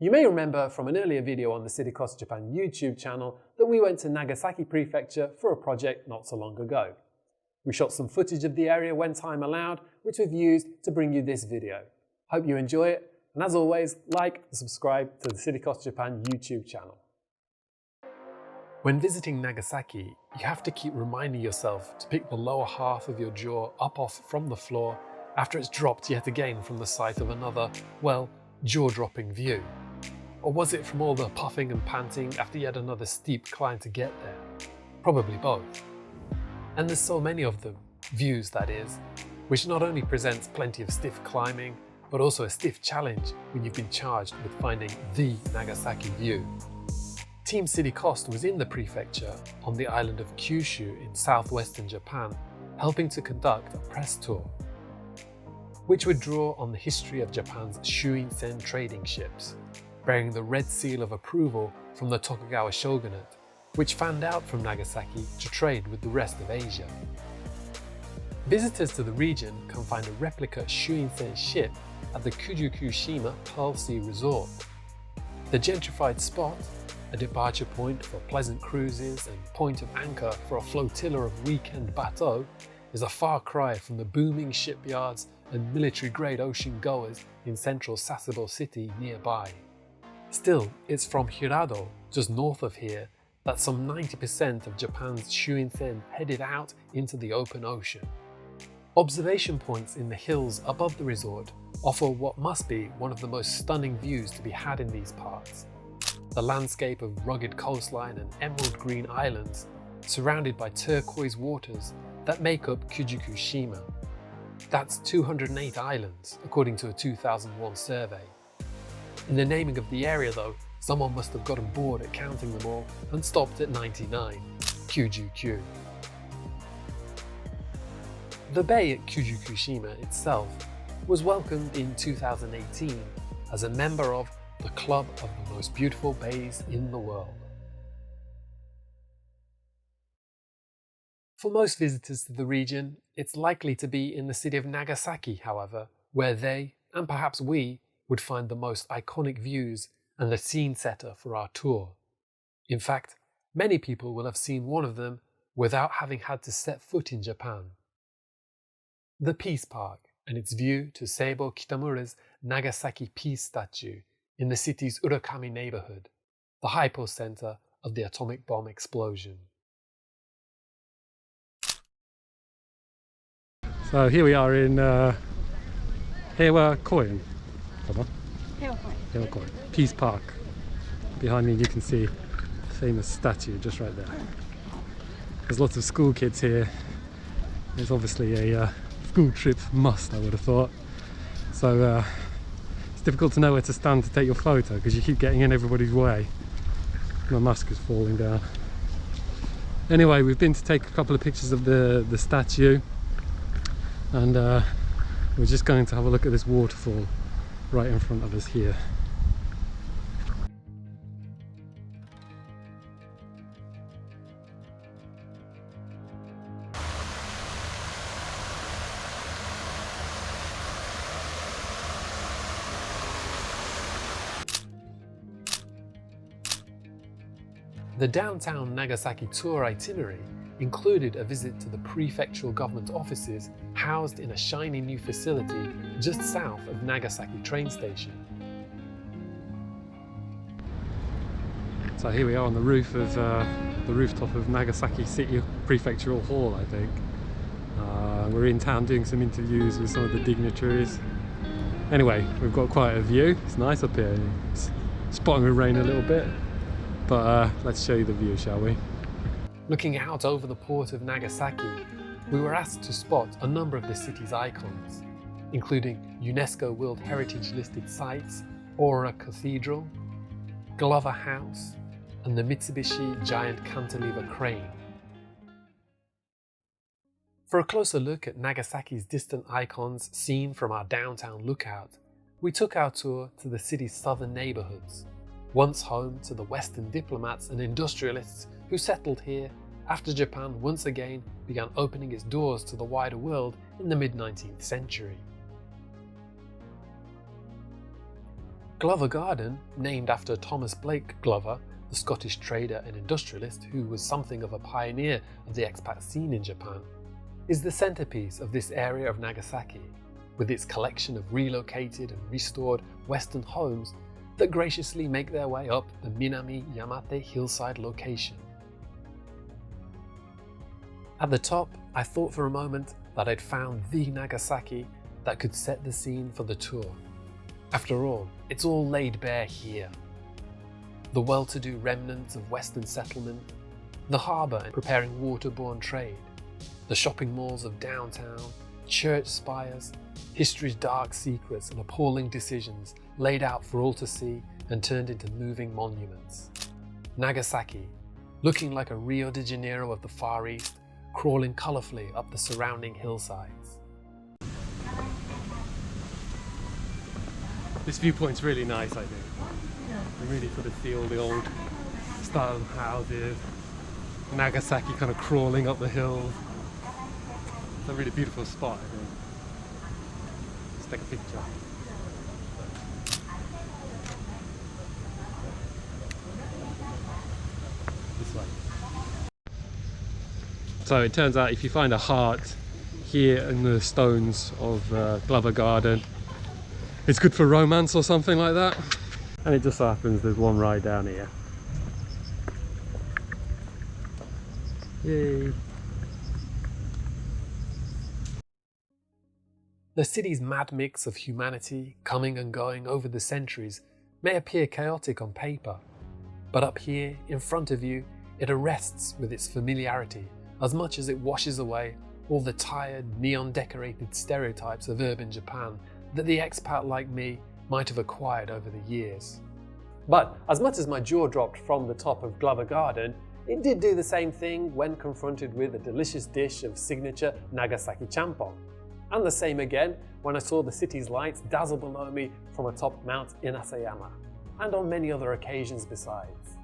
You may remember from an earlier video on the City Across Japan YouTube channel that we went to Nagasaki Prefecture for a project not so long ago. We shot some footage of the area when time allowed, which we've used to bring you this video. Hope you enjoy it, and as always, like and subscribe to the City Across Japan YouTube channel. When visiting Nagasaki, you have to keep reminding yourself to pick the lower half of your jaw up off from the floor after it's dropped yet again from the sight of another, well, jaw-dropping view. Or was it from all the puffing and panting after yet another steep climb to get there? Probably both. And there's so many of them, views that is, which not only presents plenty of stiff climbing, but also a stiff challenge when you've been charged with finding the Nagasaki view. Team City Coast was in the prefecture on the island of Kyushu in southwestern Japan, helping to conduct a press tour, which would draw on the history of Japan's Shuinsen trading ships, bearing the red seal of approval from the Tokugawa shogunate, which fanned out from Nagasaki to trade with the rest of Asia. Visitors to the region can find a replica Shuinsen ship at the Fujikushima Pearl Sea Resort. The gentrified spot, a departure point for pleasant cruises and point of anchor for a flotilla of weekend bateaux, is a far cry from the booming shipyards and military-grade ocean goers in central Sasebo City nearby. Still, it's from Hirado, just north of here, that some 90% of Japan's Shuinsen headed out into the open ocean. Observation points in the hills above the resort offer what must be one of the most stunning views to be had in these parts. The landscape of rugged coastline and emerald green islands, surrounded by turquoise waters that make up Fujikushima. That's 208 islands, according to a 2001 survey. In the naming of the area though, someone must have gotten bored at counting them all and stopped at 99, Kyuju-kyu. The bay at Fujikushima itself was welcomed in 2018 as a member of the Club of the Most Beautiful Bays in the World. For most visitors to the region, it's likely to be in the city of Nagasaki, however, where they, and perhaps we, would find the most iconic views and the scene setter for our tour. In fact, many people will have seen one of them without having had to set foot in Japan. The Peace Park and its view to Seibo Kitamura's Nagasaki Peace Statue in the city's Urakami neighborhood, the hypocenter of the atomic bomb explosion. So here we are in Heiwa Koen. Heiwa Koen. Peace Park. Behind me you can see the famous statue just right there. There's lots of school kids here. It's obviously a school trip must, I would have thought. So it's difficult to know where to stand to take your photo because you keep getting in everybody's way. My mask is falling down. Anyway, we've been to take a couple of pictures of the statue, and we're just going to have a look at this waterfall right in front of us here. The downtown Nagasaki tour itinerary included a visit to the prefectural government offices housed in a shiny new facility just south of Nagasaki train station. So here we are on the roof of the rooftop of Nagasaki City Prefectural Hall, I think. We're in town doing some interviews with some of the dignitaries. Anyway, we've got quite a view. It's nice up here. It's spotting with rain a little bit, but let's show you the view, shall we? Looking out over the port of Nagasaki, we were asked to spot a number of the city's icons, including UNESCO World Heritage listed sites, Aura Cathedral, Glover House, and the Mitsubishi giant cantilever crane. For a closer look at Nagasaki's distant icons seen from our downtown lookout, we took our tour to the city's southern neighborhoods, once home to the Western diplomats and industrialists who settled here after Japan once again began opening its doors to the wider world in the mid-19th century. Glover Garden, named after Thomas Blake Glover, the Scottish trader and industrialist who was something of a pioneer of the expat scene in Japan, is the centerpiece of this area of Nagasaki, with its collection of relocated and restored Western homes that graciously make their way up the Minami Yamate hillside location. At the top, I thought for a moment that I'd found the Nagasaki that could set the scene for the tour. After all, it's all laid bare here. The well-to-do remnants of Western settlement, the harbour preparing waterborne trade, the shopping malls of downtown, church spires, history's dark secrets and appalling decisions laid out for all to see and turned into moving monuments. Nagasaki, looking like a Rio de Janeiro of the Far East, crawling colourfully up the surrounding hillsides. This viewpoint's really nice, I think. You really sort of see all the old style houses, Nagasaki kind of crawling up the hills. It's a really beautiful spot, I think. Let's take a picture. This way. So it turns out if you find a heart here in the stones of Glover Garden, it's good for romance or something like that. And it just so happens there's one right down here. Yay! The city's mad mix of humanity coming and going over the centuries may appear chaotic on paper, but up here in front of you, it arrests with its familiarity as much as it washes away all the tired, neon-decorated stereotypes of urban Japan that the expat like me might have acquired over the years. But as much as my jaw dropped from the top of Glover Garden, it did do the same thing when confronted with a delicious dish of signature Nagasaki champon. And the same again when I saw the city's lights dazzle below me from atop Mount Inasayama, and on many other occasions besides.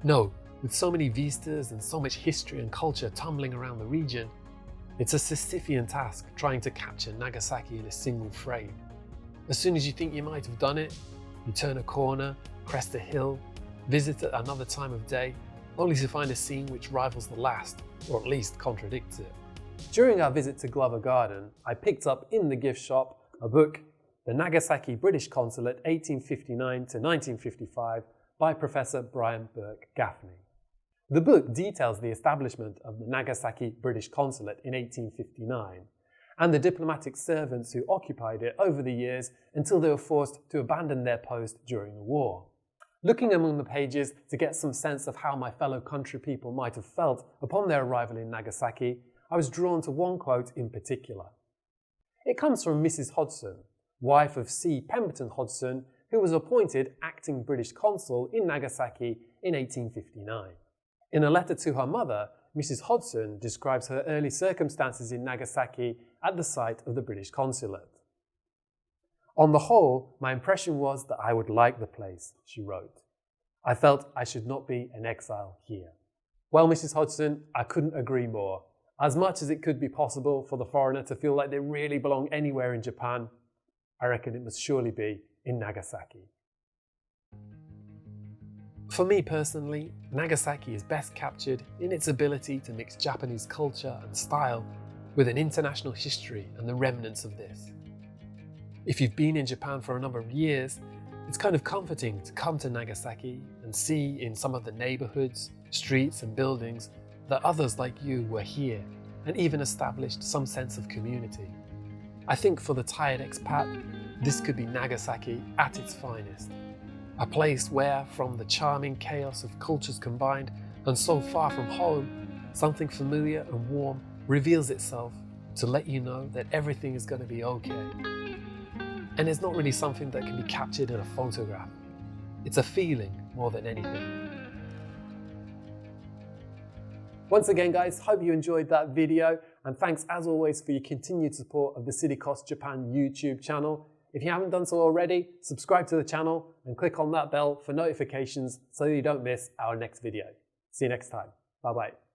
No, with so many vistas and so much history and culture tumbling around the region, it's a Sisyphean task trying to capture Nagasaki in a single frame. As soon as you think you might have done it, you turn a corner, crest a hill, visit at another time of day, only to find a scene which rivals the last, or at least contradicts it. During our visit to Glover Garden, I picked up in the gift shop a book, The Nagasaki British Consulate 1859 to 1955 by Professor Brian Burke-Gaffney. The book details the establishment of the Nagasaki British Consulate in 1859 and the diplomatic servants who occupied it over the years until they were forced to abandon their post during the war. Looking among the pages to get some sense of how my fellow country people might have felt upon their arrival in Nagasaki, I was drawn to one quote in particular. It comes from Mrs. Hodgson, wife of C. Pemberton Hodgson, who was appointed acting British consul in Nagasaki in 1859. In a letter to her mother, Mrs. Hodgson describes her early circumstances in Nagasaki at the site of the British consulate. On the whole, my impression was that I would like the place, she wrote. I felt I should not be an exile here. Well, Mrs. Hodgson, I couldn't agree more. As much as it could be possible for the foreigner to feel like they really belong anywhere in Japan, I reckon it must surely be in Nagasaki. For me personally, Nagasaki is best captured in its ability to mix Japanese culture and style with an international history and the remnants of this. If you've been in Japan for a number of years, it's kind of comforting to come to Nagasaki and see in some of the neighborhoods, streets and buildings that others like you were here and even established some sense of community. I think for the tired expat, this could be Nagasaki at its finest. A place where, from the charming chaos of cultures combined and so far from home, something familiar and warm reveals itself to let you know that everything is going to be okay. And it's not really something that can be captured in a photograph. It's a feeling more than anything. Once again guys, hope you enjoyed that video, and thanks as always for your continued support of the City Cost Japan YouTube channel. If you haven't done so already, subscribe to the channel and click on that bell for notifications so you don't miss our next video. See you next time. Bye bye.